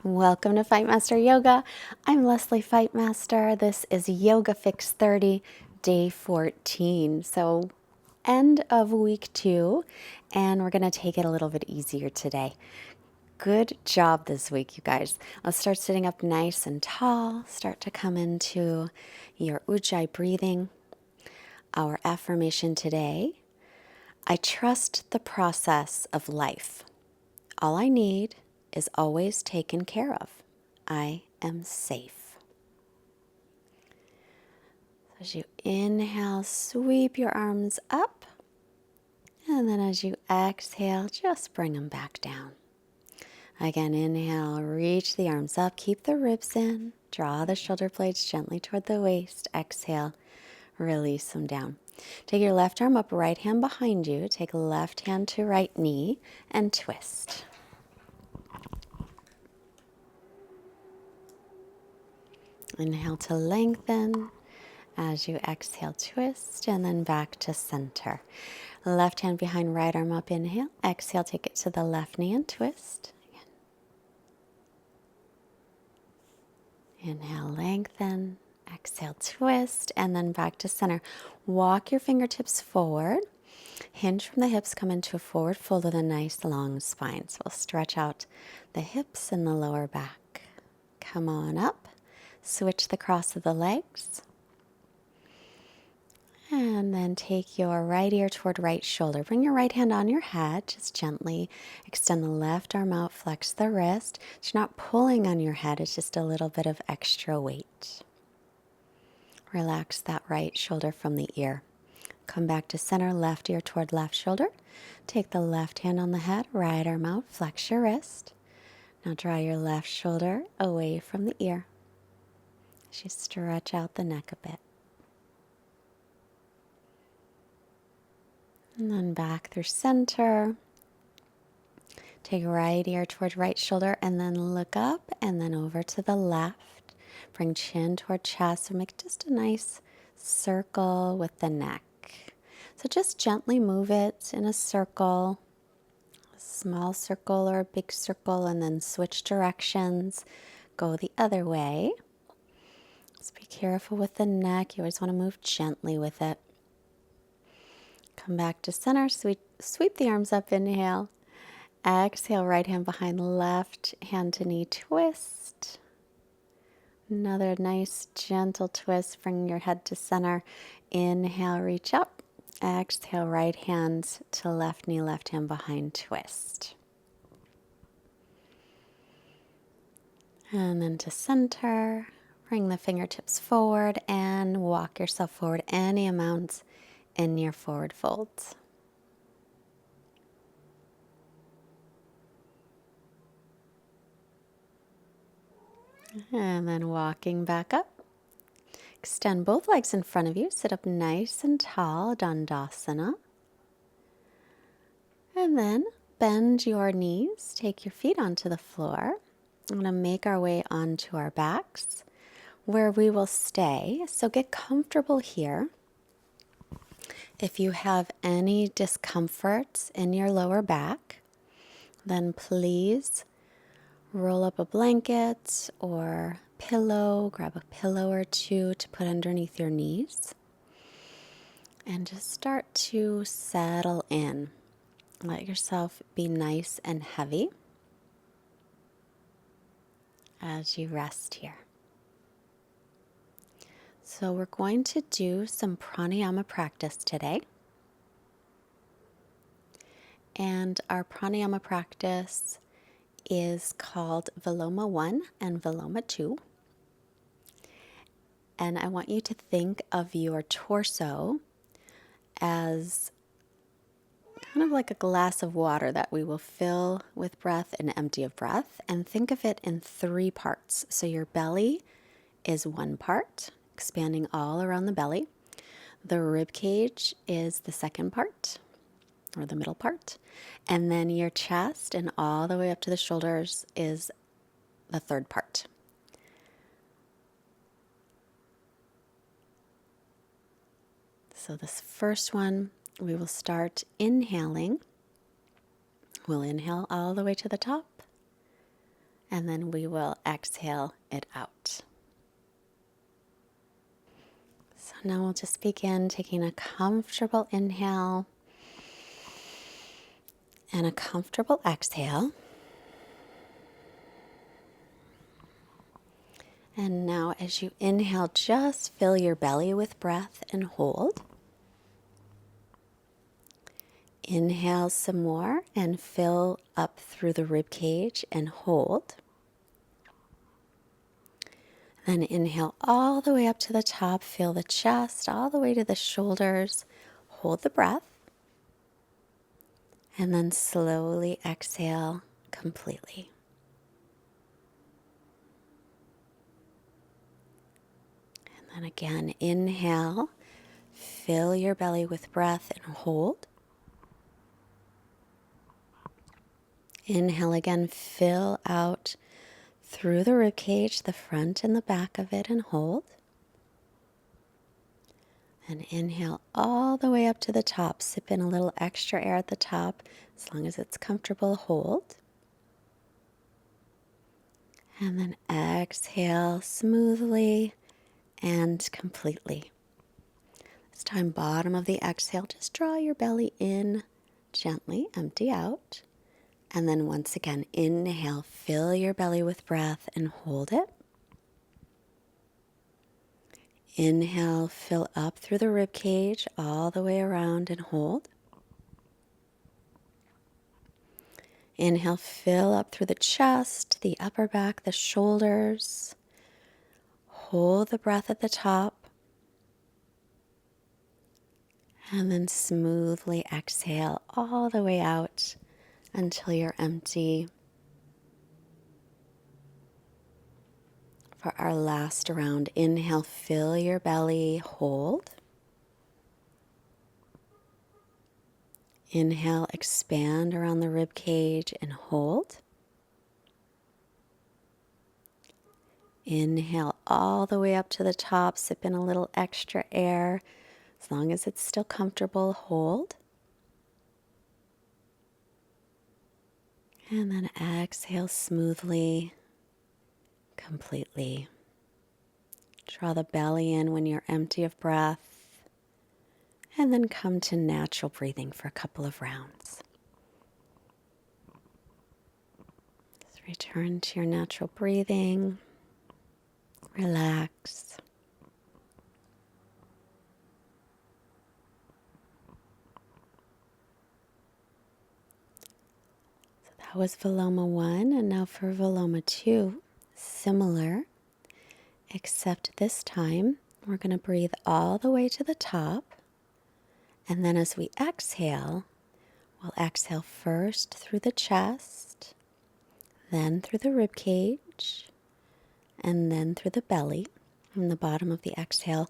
Welcome to Fightmaster Yoga. I'm Lesley Fightmaster. This is Yoga Fix 30, day 14. So, end of week 2, and we're going to take it a little bit easier today. Good job this week, you guys. Let's start sitting up nice and tall. Start to come into your Ujjayi breathing. Our affirmation today: I trust the process of life. All I need is always taken care of. I am safe. As you inhale, sweep your arms up. And then as you exhale, just bring them back down. Again, inhale, reach the arms up, keep the ribs in. Draw the shoulder blades gently toward the waist. Exhale, release them down. Take your left arm up, right hand behind you. Take left hand to right knee and twist. Inhale to lengthen. As you exhale, twist, and then back to center. Left hand behind, right arm up, inhale. Exhale, take it to the left knee and twist. Inhale, lengthen. Exhale, twist, and then back to center. Walk your fingertips forward. Hinge from the hips, come into a forward fold with a nice long spine. So we'll stretch out the hips and the lower back. Come on up. Switch the cross of the legs. And then take your right ear toward right shoulder. Bring your right hand on your head. Just gently extend the left arm out, flex the wrist. You're not pulling on your head, it's just a little bit of extra weight. Relax that right shoulder from the ear. Come back to center, left ear toward left shoulder. Take the left hand on the head, right arm out, flex your wrist. Now draw your left shoulder away from the ear. As you stretch out the neck a bit. And then back through center. Take right ear toward right shoulder and then look up and then over to the left. Bring chin toward chest and make just a nice circle with the neck. So just gently move it in a circle, a small circle or a big circle, and then switch directions. Go the other way. Just be careful with the neck. You always want to move gently with it. Come back to center, sweep the arms up, inhale. Exhale, right hand behind left, hand to knee twist. Another nice gentle twist, bring your head to center. Inhale, reach up. Exhale, right hand to left knee, left hand behind, twist. And then to center, bring the fingertips forward and walk yourself forward any amount in your forward folds. And then walking back up. Extend both legs in front of you. Sit up nice and tall, Dandasana. And then bend your knees. Take your feet onto the floor. I'm going to make our way onto our backs where we will stay. So get comfortable here. If you have any discomfort in your lower back, then please roll up a blanket or pillow, grab a pillow or two to put underneath your knees, and just start to settle in. Let yourself be nice and heavy as you rest here. So we're going to do some pranayama practice today. And our pranayama practice is called Viloma 1 and Viloma 2. And I want you to think of your torso as kind of like a glass of water that we will fill with breath and empty of breath. And think of it in 3 parts. So your belly is 1 part, expanding all around the belly. The rib cage is the 2nd part, or the middle part. And then your chest and all the way up to the shoulders is the 3rd part. So this first one, we will start inhaling. We'll inhale all the way to the top. and then we will exhale it out. So now we'll just begin taking a comfortable inhale and a comfortable exhale. And now as you inhale, just fill your belly with breath and hold. Inhale some more and fill up through the rib cage and hold. Then inhale all the way up to the top, feel the chest all the way to the shoulders. Hold the breath. And then slowly exhale completely. And then again, inhale, fill your belly with breath and hold. Inhale again, fill out through the rib cage, the front and the back of it, and hold. And inhale all the way up to the top. Sip in a little extra air at the top. As long as it's comfortable, hold. And then exhale smoothly and completely. This time, bottom of the exhale, just draw your belly in gently, empty out. And then once again, inhale, fill your belly with breath and hold it. Inhale, fill up through the rib cage all the way around and hold. Inhale, fill up through the chest, the upper back, the shoulders. Hold the breath at the top. And then smoothly exhale all the way out until you're empty. For our last round, inhale, fill your belly, hold. Inhale, expand around the rib cage and hold. Inhale all the way up to the top, sip in a little extra air. As long as it's still comfortable, hold. And then exhale smoothly, completely. Draw the belly in when you're empty of breath. And then come to natural breathing for a couple of rounds. Just return to your natural breathing. Relax. So that was Viloma 1, and now for Viloma 2, similar, except this time we're going to breathe all the way to the top. And then as we exhale, we'll exhale first through the chest, then through the rib cage, and then through the belly. From the bottom of the exhale,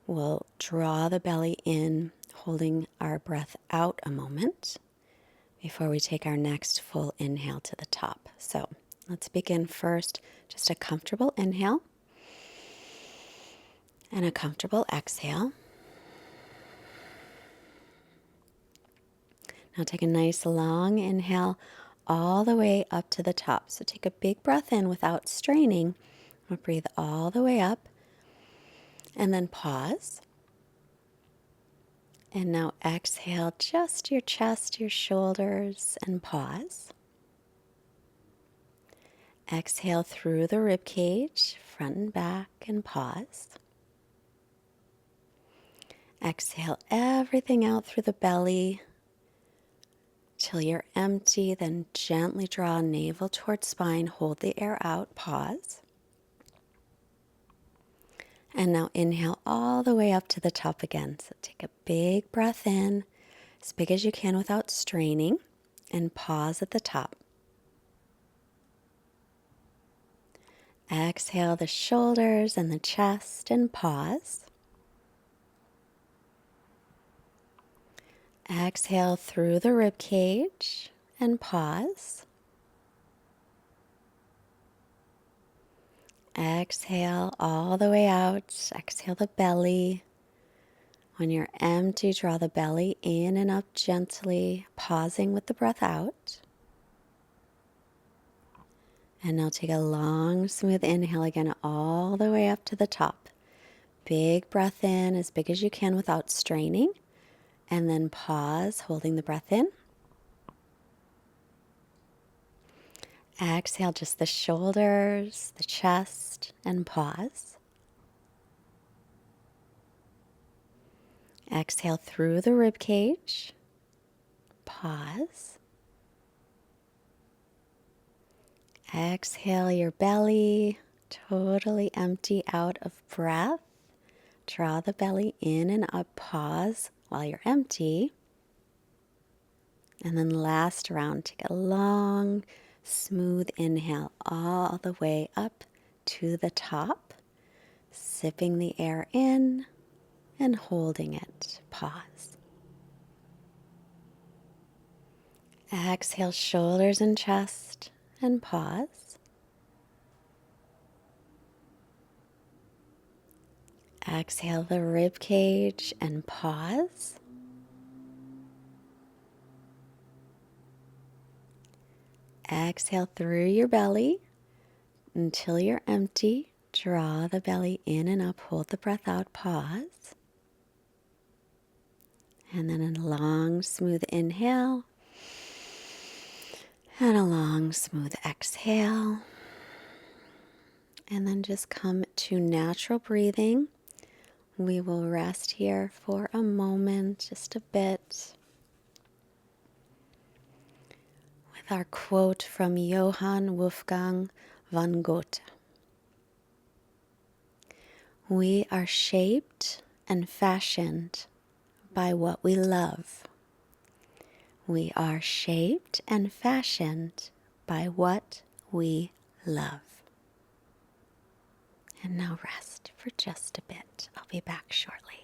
we'll draw the belly in, holding our breath out a moment before we take our next full inhale to the top. So let's begin first, just a comfortable inhale and a comfortable exhale. Now take a nice long inhale all the way up to the top. So take a big breath in without straining. We'll breathe all the way up and then pause. And now exhale just your chest, your shoulders, and pause. Exhale through the rib cage, front and back, and pause. Exhale everything out through the belly till you're empty. Then gently draw navel towards spine. Hold the air out. Pause. And now inhale all the way up to the top again. So take a big breath in, as big as you can without straining, and pause at the top. Exhale the shoulders and the chest and pause. Exhale through the rib cage and pause. Exhale all the way out. Exhale the belly. When you're empty, draw the belly in and up gently, pausing with the breath out. And now take a long, smooth inhale again all the way up to the top. Big breath in, as big as you can without straining. And then pause, holding the breath in. Exhale just the shoulders, the chest, and pause. Exhale through the rib cage. Pause. Exhale your belly, totally empty out of breath. Draw the belly in and up. Pause while you're empty. And then last round, take a long, smooth inhale all the way up to the top, sipping the air in and holding it. Pause. Exhale, shoulders and chest, and pause. Exhale the rib cage and pause. Exhale through your belly until you're empty. Draw the belly in and up. Hold the breath out. Pause. And then a long, smooth inhale. And a long, smooth exhale. And then just come to natural breathing. We will rest here for a moment, just a bit, with our quote from Johann Wolfgang von Goethe. We are shaped and fashioned by what we love. We are shaped and fashioned by what we love. And now rest for just a bit. I'll be back shortly.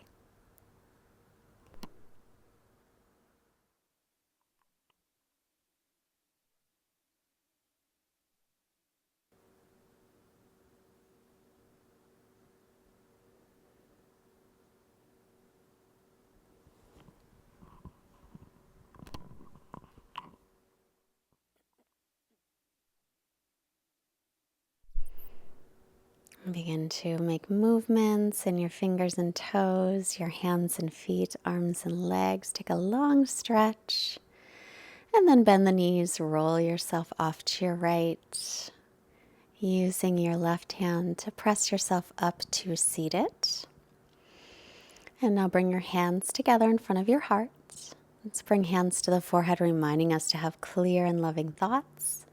Begin to make movements in your fingers and toes, your hands and feet, arms and legs. Take a long stretch and then bend the knees, roll yourself off to your right, using your left hand to press yourself up to seated. And now bring your hands together in front of your heart. Let's bring hands to the forehead, reminding us to have clear and loving thoughts.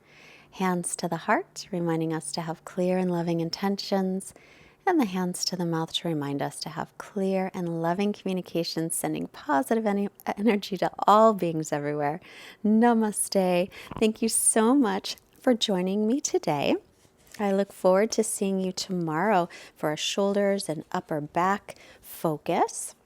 Hands to the heart, reminding us to have clear and loving intentions. And the hands to the mouth to remind us to have clear and loving communication, sending positive energy to all beings everywhere. Namaste. Thank you so much for joining me today. I look forward to seeing you tomorrow for a shoulders and upper back focus.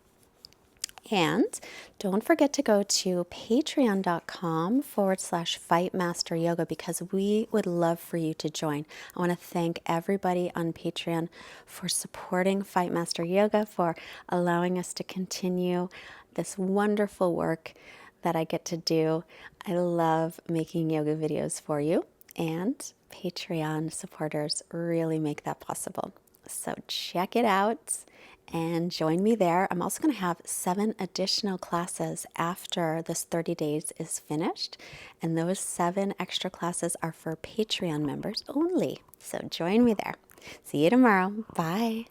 And don't forget to go to patreon.com/Fightmaster Yoga because we would love for you to join. I want to thank everybody on Patreon for supporting Fightmaster Yoga, for allowing us to continue this wonderful work that I get to do. I love making yoga videos for you, and Patreon supporters really make that possible. So check it out and join me there. I'm also going to have 7 additional classes after this 30 days is finished. And those 7 extra classes are for Patreon members only. So join me there. See you tomorrow. Bye.